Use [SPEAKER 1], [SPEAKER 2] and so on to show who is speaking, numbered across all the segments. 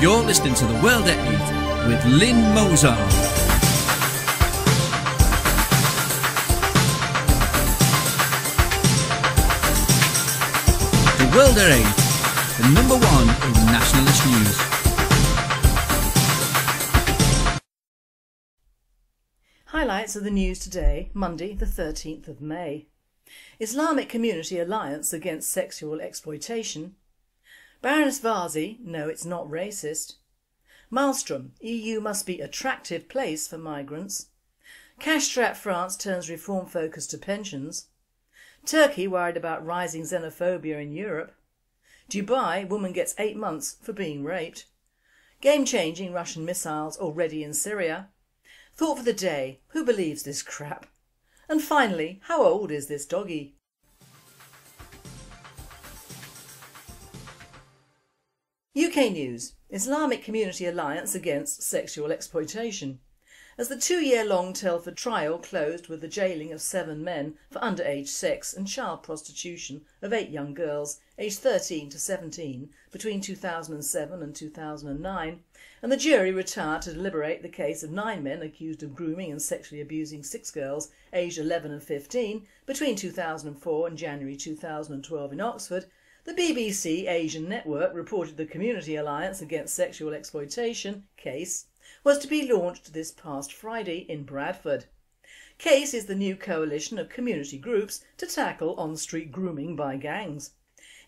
[SPEAKER 1] You're listening to The World at 8 with Lynn Mozart. The World at 8, the number one in nationalist news.
[SPEAKER 2] Highlights of the news today, Monday the 13th of May. Islamic Community Alliance Against Sexual Exploitation. Baroness Warsi, no it's not racist. Malmström, EU must be attractive place for migrants. Cash-strapped France turns reform focus to pensions. Turkey worried about rising xenophobia in Europe. Dubai, woman gets 8 months for being raped. Game-changing Russian missiles already in Syria. Thought for the day, who believes this crap? And finally, how old is this doggy? UK News. Islamic Community Alliance Against Sexual Exploitation. As the 2-year-long Telford trial closed with the jailing of 7 men for underage sex and child prostitution of 8 young girls aged 13 to 17 between 2007 and 2009, and the jury retired to deliberate the case of 9 men accused of grooming and sexually abusing 6 girls aged 11 and 15 between 2004 and January 2012 in Oxford, the BBC Asian Network reported the Community Alliance Against Sexual Exploitation, CAASE, was to be launched this past Friday in Bradford. CAASE is the new coalition of community groups to tackle on-street grooming by gangs.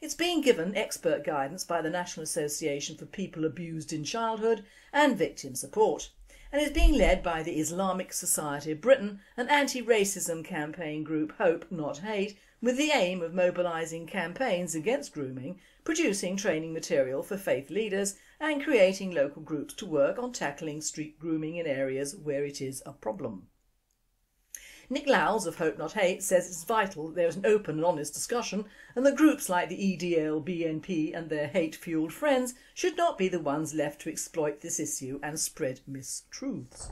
[SPEAKER 2] It's being given expert guidance by the National Association for People Abused in Childhood and Victim Support, and is being led by the Islamic Society of Britain and anti-racism campaign group Hope Not Hate, with the aim of mobilising campaigns against grooming, producing training material for faith leaders and creating local groups to work on tackling street grooming in areas where it is a problem. Nick Lowles of Hope Not Hate says it's vital that there is an open and honest discussion and that groups like the EDL, BNP and their hate-fuelled friends should not be the ones left to exploit this issue and spread mistruths.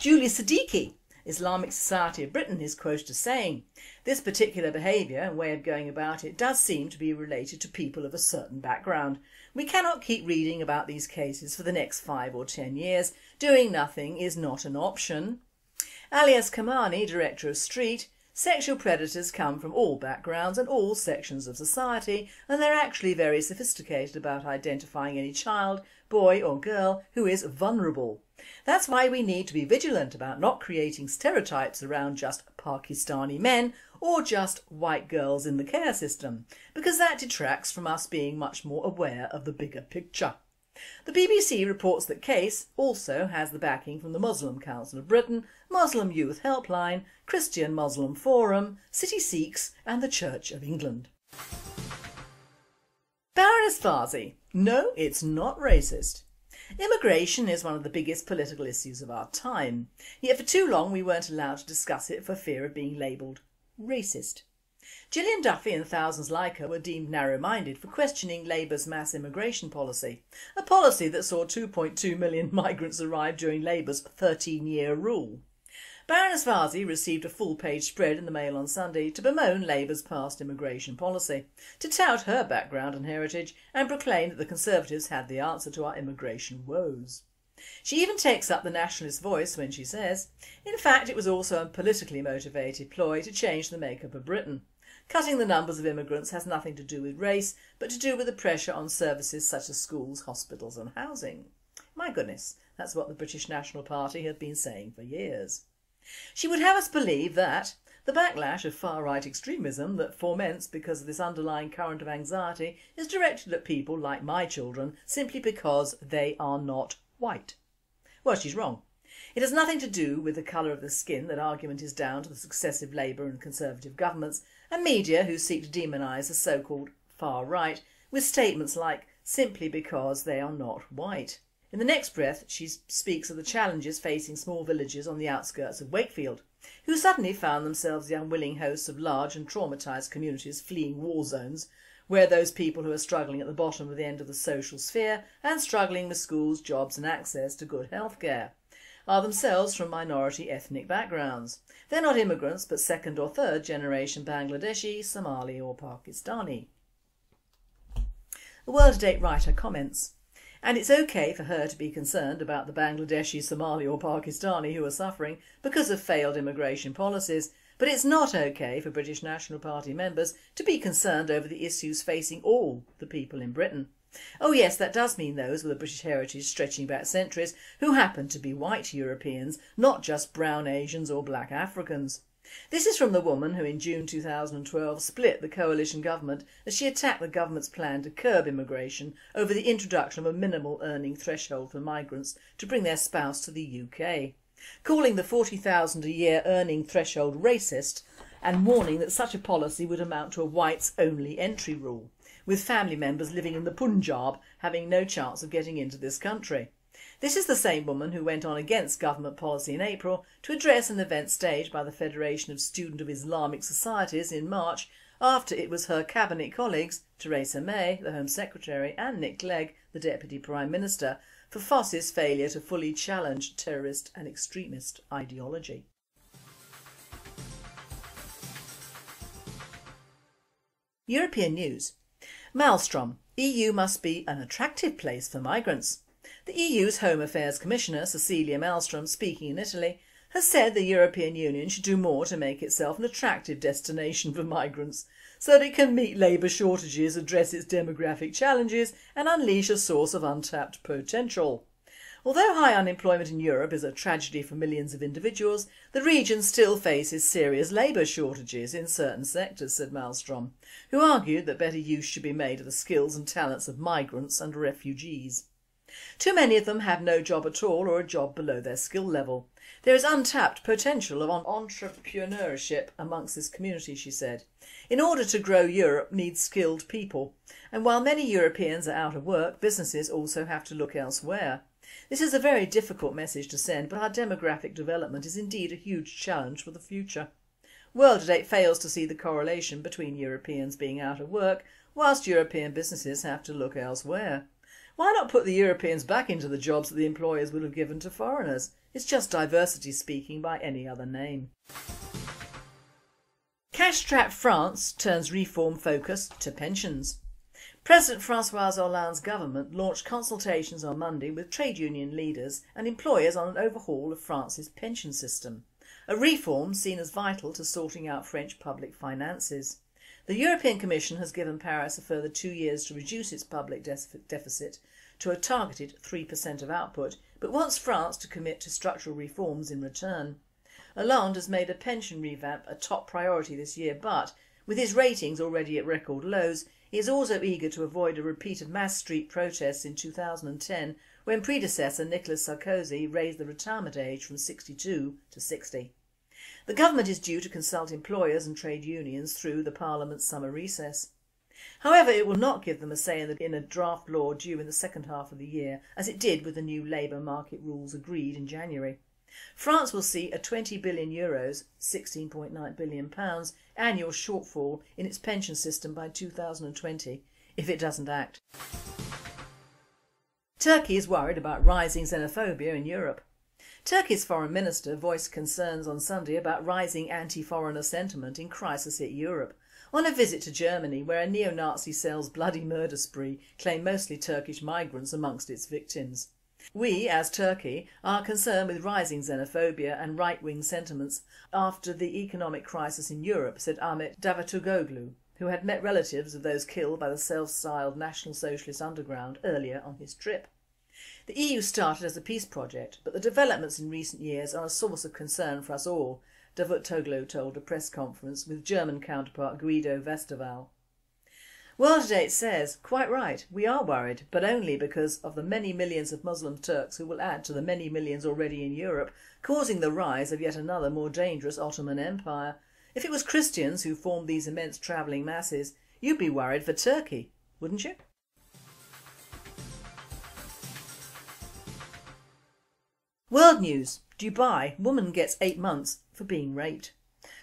[SPEAKER 2] Julie Siddiqui, Islamic Society of Britain, is quoted as saying, "This particular behaviour and way of going about it does seem to be related to people of a certain background. We cannot keep reading about these cases for the next 5 or 10 years. Doing nothing is not an option." Alias Kamani, director of Street, "Sexual predators come from all backgrounds and all sections of society, and they're actually very sophisticated about identifying any child, boy or girl who is vulnerable. That's why we need to be vigilant about not creating stereotypes around just Pakistani men or just white girls in the care system, because that detracts from us being much more aware of the bigger picture." The BBC reports that CAASE also has the backing from the Muslim Council of Britain, Muslim Youth Helpline, Christian Muslim Forum, City Sikhs and the Church of England. Baroness Warsi, no it's not racist. Immigration is one of the biggest political issues of our time, yet for too long we weren't allowed to discuss it for fear of being labelled racist. Gillian Duffy and thousands like her were deemed narrow-minded for questioning Labour's mass immigration policy, a policy that saw 2.2 million migrants arrive during Labour's 13-year rule. Baroness Warsi received a full-page spread in the Mail on Sunday to bemoan Labour's past immigration policy, to tout her background and heritage and proclaim that the Conservatives had the answer to our immigration woes. She even takes up the nationalist voice when she says, in fact it was also a politically motivated ploy to change the makeup of Britain. Cutting the numbers of immigrants has nothing to do with race, but to do with the pressure on services such as schools, hospitals and housing. My goodness, that's what the British National Party have been saying for years. She would have us believe that the backlash of far-right extremism that foments because of this underlying current of anxiety is directed at people like my children simply because they are not white. Well, she's wrong. It has nothing to do with the colour of the skin. That argument is down to the successive Labour and Conservative governments and media who seek to demonise the so-called far right with statements like simply because they are not white. In the next breath she speaks of the challenges facing small villages on the outskirts of Wakefield, who suddenly found themselves the unwilling hosts of large and traumatised communities fleeing war zones, where those people who are struggling at the bottom of the end of the social sphere and struggling with schools, jobs and access to good health care are themselves from minority ethnic backgrounds. They're not immigrants but second or third generation Bangladeshi, Somali or Pakistani. The World at 8 writer comments, And it's okay for her to be concerned about the Bangladeshi, Somali or Pakistani who are suffering because of failed immigration policies, but it's not okay for British National Party members to be concerned over the issues facing all the people in Britain. Oh yes, that does mean those with a British heritage stretching back centuries who happen to be white Europeans, not just brown Asians or black Africans. This is from the woman who in June 2012 split the coalition government as she attacked the government's plan to curb immigration over the introduction of a minimal earning threshold for migrants to bring their spouse to the UK, calling the $40,000 a year earning threshold racist and warning that such a policy would amount to a whites-only entry rule, with family members living in the Punjab having no chance of getting into this country. This is the same woman who went on against government policy in April to address an event staged by the Federation of Students of Islamic Societies in March after it was her cabinet colleagues, Theresa May, the Home Secretary, and Nick Clegg, the Deputy Prime Minister, for FOSS's failure to fully challenge terrorist and extremist ideology. European news. Malmström, EU must be an attractive place for migrants. The EU's Home Affairs Commissioner, Cecilia Malmström, speaking in Italy, has said the European Union should do more to make itself an attractive destination for migrants so that it can meet labour shortages, address its demographic challenges and unleash a source of untapped potential. Although high unemployment in Europe is a tragedy for millions of individuals, the region still faces serious labour shortages in certain sectors, said Malmström, who argued that better use should be made of the skills and talents of migrants and refugees. Too many of them have no job at all or a job below their skill level. There is untapped potential of entrepreneurship amongst this community, she said. In order to grow, Europe needs skilled people, and while many Europeans are out of work, businesses also have to look elsewhere. This is a very difficult message to send, but our demographic development is indeed a huge challenge for the future. World fails to see the correlation between Europeans being out of work whilst European businesses have to look elsewhere. Why not put the Europeans back into the jobs that the employers would have given to foreigners? It's just diversity speaking by any other name. Cash-strapped France turns reform focus to pensions. President François Hollande's government launched consultations on Monday with trade union leaders and employers on an overhaul of France's pension system, a reform seen as vital to sorting out French public finances. The European Commission has given Paris a further 2 years to reduce its public deficit to a targeted 3% of output, but wants France to commit to structural reforms in return. Hollande has made a pension revamp a top priority this year, but, with his ratings already at record lows, he is also eager to avoid a repeat of mass street protests in 2010 when predecessor Nicolas Sarkozy raised the retirement age from 62 to 60. The government is due to consult employers and trade unions through the Parliament's summer recess. However, it will not give them a say in a draft law due in the second half of the year, as it did with the new labour market rules agreed in January. France will see a €20 billion, £16.9 billion annual shortfall in its pension system by 2020 if it doesn't act. Turkey is worried about rising xenophobia in Europe. Turkey's foreign minister voiced concerns on Sunday about rising anti-foreigner sentiment in crisis-hit Europe, on a visit to Germany where a neo-Nazi cell's bloody murder spree claimed mostly Turkish migrants amongst its victims. We, as Turkey, are concerned with rising xenophobia and right-wing sentiments after the economic crisis in Europe, said Ahmet Davutoglu, who had met relatives of those killed by the self-styled National Socialist Underground earlier on his trip. The EU started as a peace project, but the developments in recent years are a source of concern for us all, Davutoglu told a press conference with German counterpart Guido Westerwelle. World Today says, quite right, we are worried, but only because of the many millions of Muslim Turks who will add to the many millions already in Europe, causing the rise of yet another more dangerous Ottoman Empire. If it was Christians who formed these immense travelling masses, you'd be worried for Turkey, wouldn't you? World News. Dubai. Woman gets 8 months for being raped.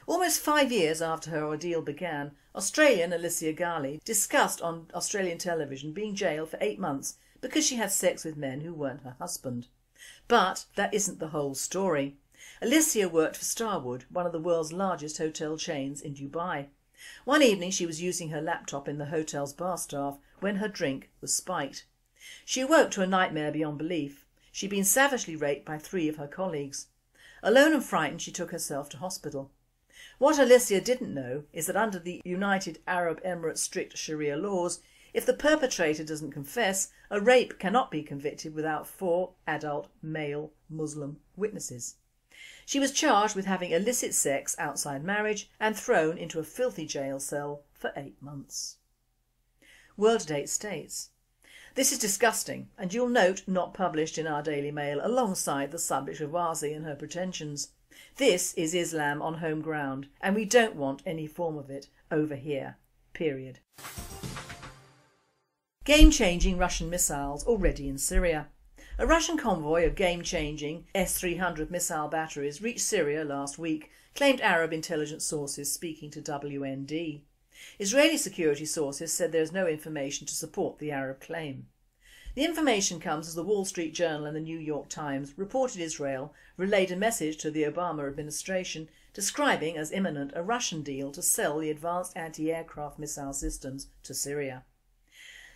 [SPEAKER 2] Almost 5 years after her ordeal began, Australian Alicia Garley discussed on Australian television being jailed for 8 months because she had sex with men who weren't her husband. But that isn't the whole story. Alicia worked for Starwood, one of the world's largest hotel chains in Dubai. One evening she was using her laptop in the hotel's bar staff when her drink was spiked. She awoke to a nightmare beyond belief. She'd been savagely raped by 3 of her colleagues. Alone and frightened, she took herself to hospital. What Alicia didn't know is that under the United Arab Emirates' strict Sharia laws, if the perpetrator doesn't confess, a rape cannot be convicted without 4 adult male Muslim witnesses. She was charged with having illicit sex outside marriage and thrown into a filthy jail cell for 8 months. World Date states, "This is disgusting and you'll note not published in our Daily Mail alongside the subject of Warsi and her pretensions. This is Islam on home ground and we don't want any form of it over here, period." Game-changing Russian missiles already in Syria. A Russian convoy of game-changing S-300 missile batteries reached Syria last week, claimed Arab intelligence sources speaking to WND. Israeli security sources said there is no information to support the Arab claim. The information comes as the Wall Street Journal and the New York Times reported Israel relayed a message to the Obama administration describing as imminent a Russian deal to sell the advanced anti-aircraft missile systems to Syria.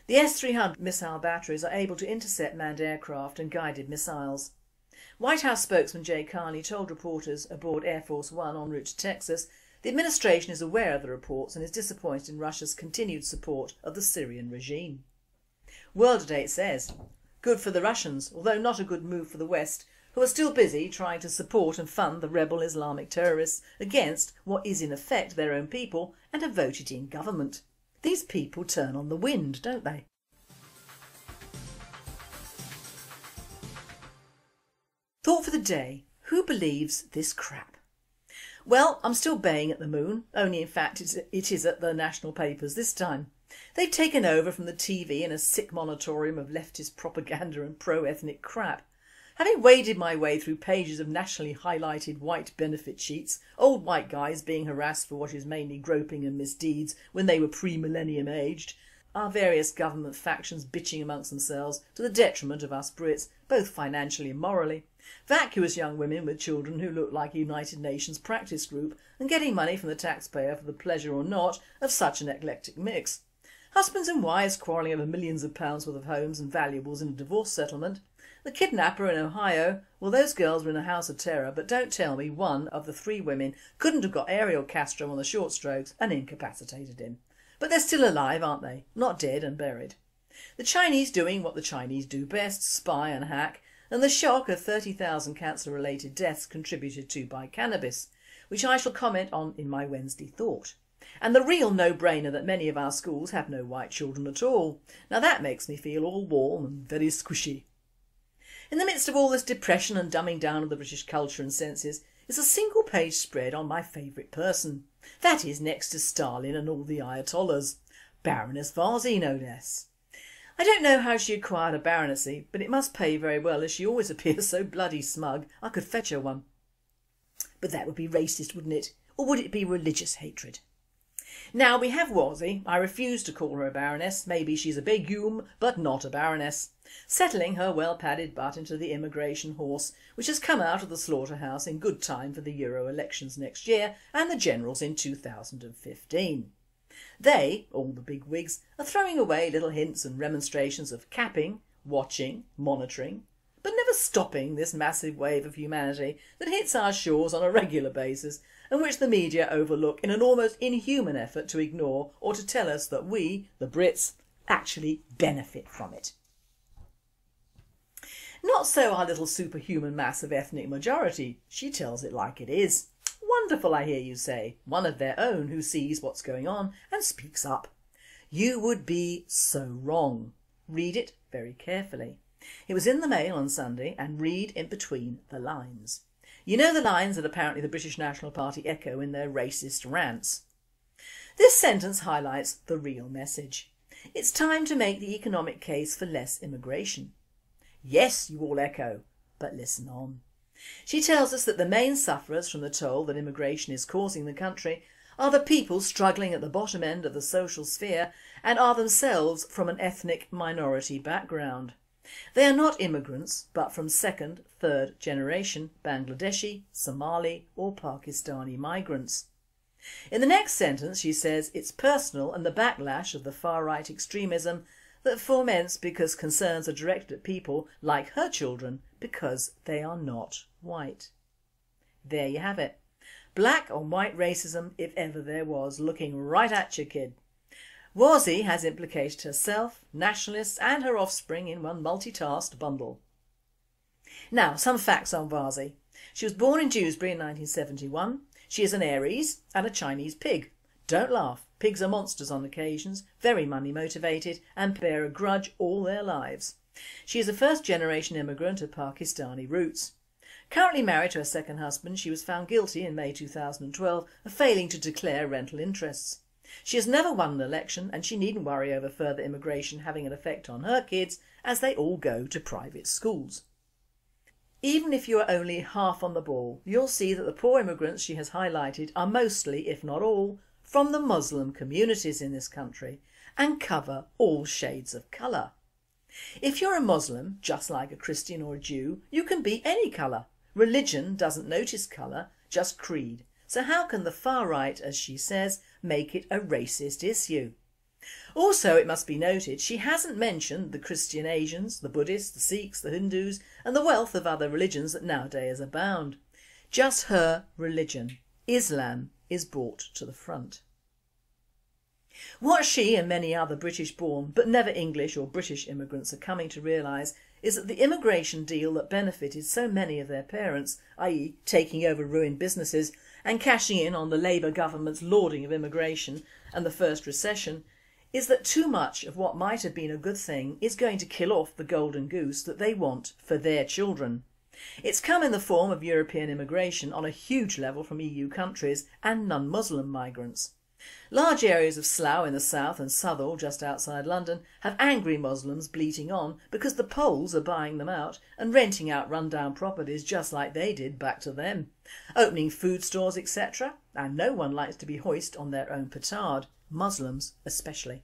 [SPEAKER 2] The S-300 missile batteries are able to intercept manned aircraft and guided missiles. White House spokesman Jay Carney told reporters aboard Air Force One en route to Texas the administration is aware of the reports and is disappointed in Russia's continued support of the Syrian regime. World Date says, "Good for the Russians, although not a good move for the West, who are still busy trying to support and fund the rebel Islamic terrorists against what is in effect their own people and have voted in government. These people turn on the wind, don't they?" Thought for the day. Who believes this crap? Well, I'm still baying at the moon, only in fact it is at the national papers this time. They've taken over from the TV in a sick monitorium of leftist propaganda and pro-ethnic crap. Having waded my way through pages of nationally highlighted white benefit sheets, old white guys being harassed for what is mainly groping and misdeeds when they were pre-millennium aged, our various government factions bitching amongst themselves to the detriment of us Brits, both financially and morally, vacuous young women with children who look like a United Nations practice group and getting money from the taxpayer for the pleasure or not of such an eclectic mix, husbands and wives quarrelling over millions of pounds worth of homes and valuables in a divorce settlement, the kidnapper in Ohio. Well, those girls were in a house of terror, but don't tell me one of the 3 women couldn't have got Ariel Castro on the short strokes and incapacitated him. But they're still alive, aren't they? Not dead and buried. The Chinese doing what the Chinese do best, spy and hack, and the shock of 30,000 cancer-related deaths contributed to by cannabis, which I shall comment on in my Wednesday thought. And the real no-brainer that many of our schools have no white children at all. Now that makes me feel all warm and very squishy. In the midst of all this depression and dumbing down of the British culture and senses is a single-page spread on my favourite person. That is, next to Stalin and all the Ayatollahs. Baroness Warsi, no less. I don't know how she acquired a baronetcy, but it must pay very well as she always appears so bloody smug I could fetch her one. But that would be racist, wouldn't it? Or would it be religious hatred? Now we have Warsi. I refuse to call her a baroness. Maybe she's a begume, but not a baroness. Settling her well-padded butt into the immigration horse, which has come out of the slaughterhouse in good time for the Euro elections next year and the generals in 2015. They, all the big wigs, are throwing away little hints and remonstrations of capping, watching, monitoring, but never stopping this massive wave of humanity that hits our shores on a regular basis and which the media overlook in an almost inhuman effort to ignore or to tell us that we, the Brits, actually benefit from it. Not so our little superhuman mass of ethnic majority. She tells it like it is. Wonderful, I hear you say. One of their own who sees what's going on and speaks up. You would be so wrong. Read it very carefully. It was in the Mail on Sunday, and read in between the lines. You know the lines that apparently the British National Party echo in their racist rants. This sentence highlights the real message. It's time to make the economic case for less immigration. Yes, you all echo, but listen on. She tells us that the main sufferers from the toll that immigration is causing the country are the people struggling at the bottom end of the social sphere and are themselves from an ethnic minority background. They are not immigrants, but from second, third generation Bangladeshi, Somali or Pakistani migrants. In the next sentence she says it's personal and the backlash of the far-right extremism that foments because concerns are directed at people like her children because they are not white. There you have it. Black on white racism, if ever there was, looking right at you, kid. Warsi has implicated herself, nationalists and her offspring in one multitasked bundle. Now, some facts on Warsi. She was born in Dewsbury in 1971. She is an Aries and a Chinese pig. Don't laugh, pigs are monsters on occasions, very money motivated and bear a grudge all their lives. She is a first generation immigrant of Pakistani roots. Currently married to her second husband, she was found guilty in May 2012 of failing to declare rental interests. She has never won an election and she needn't worry over further immigration having an effect on her kids as they all go to private schools. Even if you are only half on the ball, you'll see that the poor immigrants she has highlighted are mostly, if not all, from the Muslim communities in this country and cover all shades of colour. If you're a Muslim, just like a Christian or a Jew, you can be any colour. Religion doesn't notice colour, just creed. So how can the far right, as she says, make it a racist issue? Also, it must be noted, she hasn't mentioned the Christian Asians, the Buddhists, the Sikhs, the Hindus and the wealth of other religions that nowadays abound. Just her religion, Islam, is brought to the front. What she and many other British-born but never English or British immigrants are coming to realise is that the immigration deal that benefited so many of their parents, i.e. taking over ruined businesses and cashing in on the Labour government's lauding of immigration and the first recession, is that too much of what might have been a good thing is going to kill off the golden goose that they want for their children. It's come in the form of European immigration on a huge level from EU countries and non-Muslim migrants. Large areas of Slough in the south and Southall just outside London have angry Muslims bleating on because the Poles are buying them out and renting out rundown properties just like they did back to them, opening food stores etc. And no one likes to be hoist on their own petard, Muslims especially.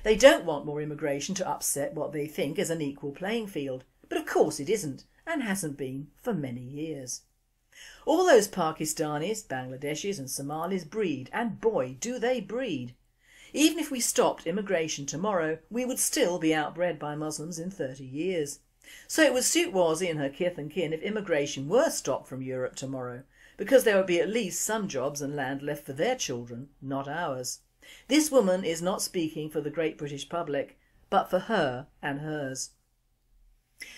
[SPEAKER 2] They don't want more immigration to upset what they think is an equal playing field, but of course it isn't and hasn't been for many years. All those Pakistanis, Bangladeshis and Somalis breed, and boy do they breed. Even if we stopped immigration tomorrow, we would still be outbred by Muslims in 30 years. So it would suit Warsi and her kith and kin if immigration were stopped from Europe tomorrow, because there would be at least some jobs and land left for their children, not ours. This woman is not speaking for the great British public, but for her and hers.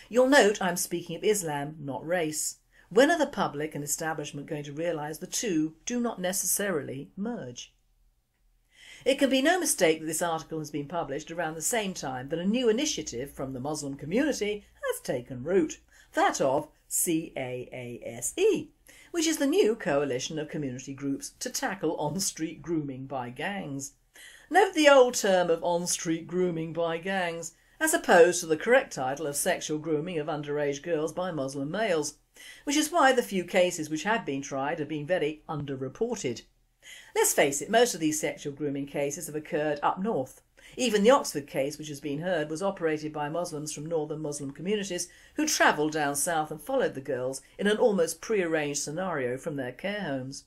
[SPEAKER 2] You'll note I'm speaking of Islam, not race. When are the public and establishment going to realise the two do not necessarily merge? It can be no mistake that this article has been published around the same time that a new initiative from the Muslim community has taken root, that of CAASE, which is the new coalition of community groups to tackle on-street grooming by gangs. Note the old term of on-street grooming by gangs, as opposed to the correct title of sexual grooming of underage girls by Muslim males, which is why the few cases which have been tried have been very underreported. Let's face it, most of these sexual grooming cases have occurred up north. Even the Oxford case which has been heard was operated by Muslims from northern Muslim communities who travelled down south and followed the girls in an almost pre-arranged scenario from their care homes.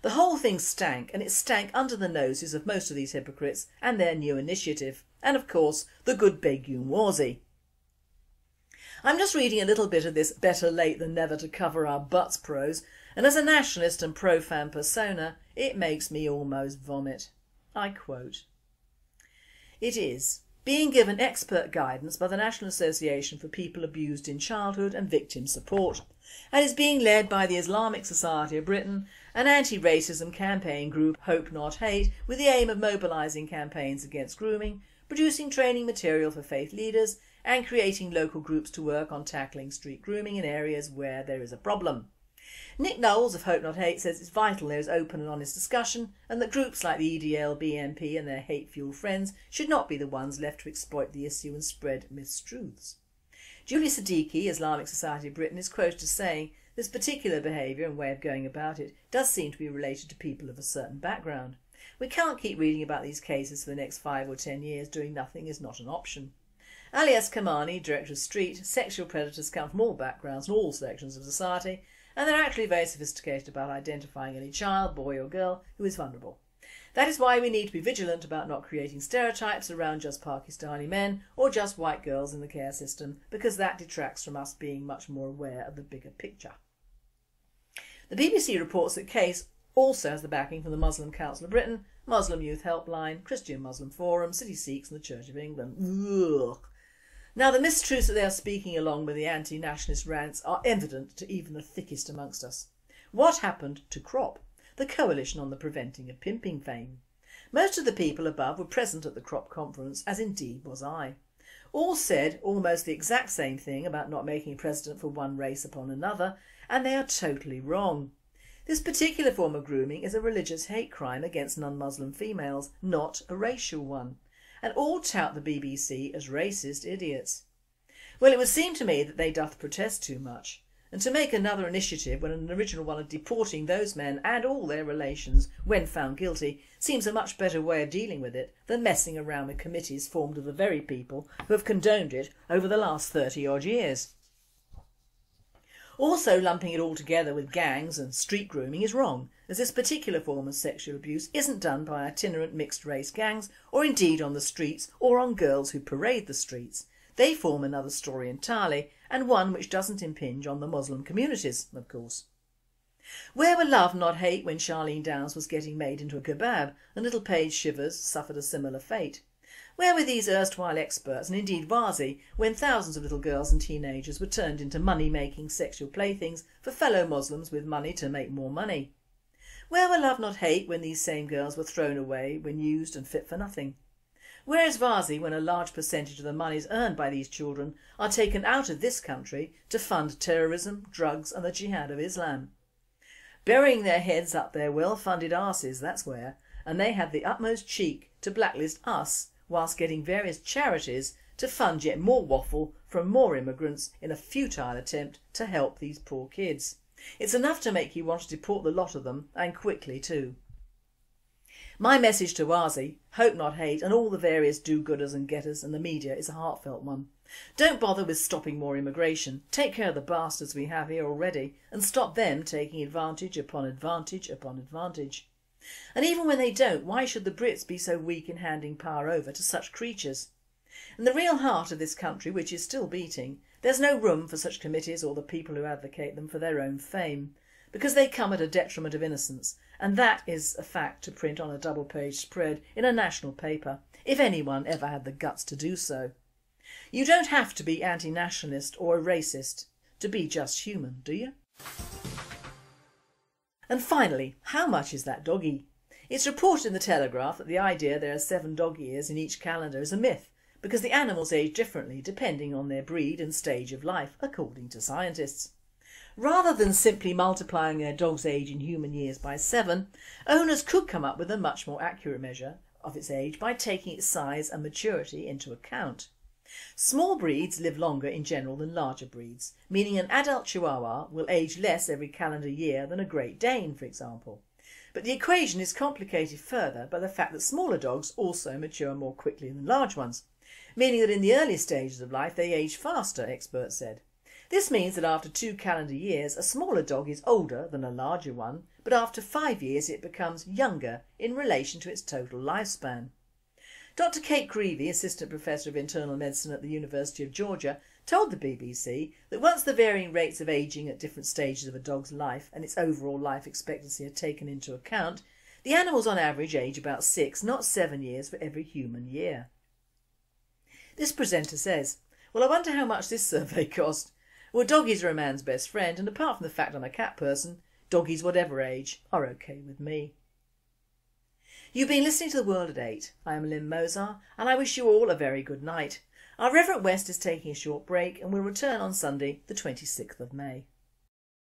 [SPEAKER 2] The whole thing stank, and it stank under the noses of most of these hypocrites and their new initiative, and of course the good Begun Warsi. I'm just reading a little bit of this better late than never to cover our butts prose, and as a nationalist and pro-fan persona, it makes me almost vomit. I quote, "It is being given expert guidance by the National Association for People Abused in Childhood and Victim Support, and is being led by the Islamic Society of Britain, an anti-racism campaign group Hope Not Hate, with the aim of mobilising campaigns against grooming, producing training material for faith leaders and creating local groups to work on tackling street grooming in areas where there is a problem. Nick Knowles of Hope Not Hate says it's vital there is open and honest discussion and that groups like the EDL, BNP and their hate-fueled friends should not be the ones left to exploit the issue and spread mistruths. Julie Siddiqui, Islamic Society of Britain, is quoted as saying this particular behaviour and way of going about it does seem to be related to people of a certain background. We can't keep reading about these cases for the next 5 or 10 years. Doing nothing is not an option. Alias Kamani, director of Street, sexual predators come from all backgrounds and all sections of society, and they're actually very sophisticated about identifying any child, boy or girl, who is vulnerable. That is why we need to be vigilant about not creating stereotypes around just Pakistani men or just white girls in the care system, because that detracts from us being much more aware of the bigger picture. The BBC reports that CAASE also has the backing from the Muslim Council of Britain, Muslim Youth Helpline, Christian Muslim Forum, City Sikhs and the Church of England. Ugh. Now the mistruths that they are speaking along with the anti-nationalist rants are evident to even the thickest amongst us. What happened to CROP, the Coalition on the Preventing of Pimping fame? Most of the people above were present at the CROP conference, as indeed was I. All said almost the exact same thing about not making a precedent for one race upon another, and they are totally wrong. This particular form of grooming is a religious hate crime against non-Muslim females, not a racial one, and all tout the BBC as racist idiots. Well, it would seem to me that they doth protest too much, and to make another initiative when an original one of deporting those men and all their relations when found guilty seems a much better way of dealing with it than messing around with committees formed of the very people who have condoned it over the last 30 odd years. Also, lumping it all together with gangs and street grooming is wrong, as this particular form of sexual abuse isn't done by itinerant mixed race gangs or indeed on the streets or on girls who parade the streets. They form another story entirely, and one which doesn't impinge on the Muslim communities, of course. Where were love not hate when Charlene Downs was getting made into a kebab and little Paige Shivers suffered a similar fate? Where were these erstwhile experts and indeed Warsi when thousands of little girls and teenagers were turned into money-making sexual playthings for fellow Muslims with money to make more money? Where were love not hate when these same girls were thrown away when used and fit for nothing? Where is Warsi when a large percentage of the monies earned by these children are taken out of this country to fund terrorism, drugs and the jihad of Islam? Burying their heads up their well-funded arses, that's where, and they had the utmost cheek to blacklist us whilst getting various charities to fund yet more waffle from more immigrants in a futile attempt to help these poor kids. It's enough to make you want to deport the lot of them, and quickly too. My message to Warsi, hope not hate, and all the various do-gooders and getters and the media is a heartfelt one. Don't bother with stopping more immigration. Take care of the bastards we have here already and stop them taking advantage upon advantage upon advantage. And even when they don't, why should the Brits be so weak in handing power over to such creatures? In the real heart of this country, which is still beating, there's no room for such committees or the people who advocate them for their own fame, because they come at a detriment of innocence, and that is a fact to print on a double-page spread in a national paper, if anyone ever had the guts to do so. You don't have to be anti-nationalist or a racist to be just human, do you? And finally, how much is that doggy? It's reported in the Telegraph that the idea there are 7 dog years in each calendar is a myth, because the animals age differently depending on their breed and stage of life, according to scientists. Rather than simply multiplying their dog's age in human years by 7, owners could come up with a much more accurate measure of its age by taking its size and maturity into account. Small breeds live longer in general than larger breeds, meaning an adult Chihuahua will age less every calendar year than a Great Dane, for example. But the equation is complicated further by the fact that smaller dogs also mature more quickly than large ones, meaning that in the early stages of life they age faster, experts said. This means that after 2 calendar years a smaller dog is older than a larger one, but after 5 years it becomes younger in relation to its total lifespan. Dr Kate Creevy, Assistant Professor of Internal Medicine at the University of Georgia, told the BBC that once the varying rates of ageing at different stages of a dog's life and its overall life expectancy are taken into account, the animals on average age about 6, not 7 years for every human year. This presenter says, "Well, I wonder how much this survey cost. Well, doggies are a man's best friend, and apart from the fact I'm a cat person, doggies whatever age are okay with me." You've been listening to The World at 8. I am Lynn Mozar and I wish you all a very good night. Our Reverend West is taking a short break and will return on Sunday the 26th of May.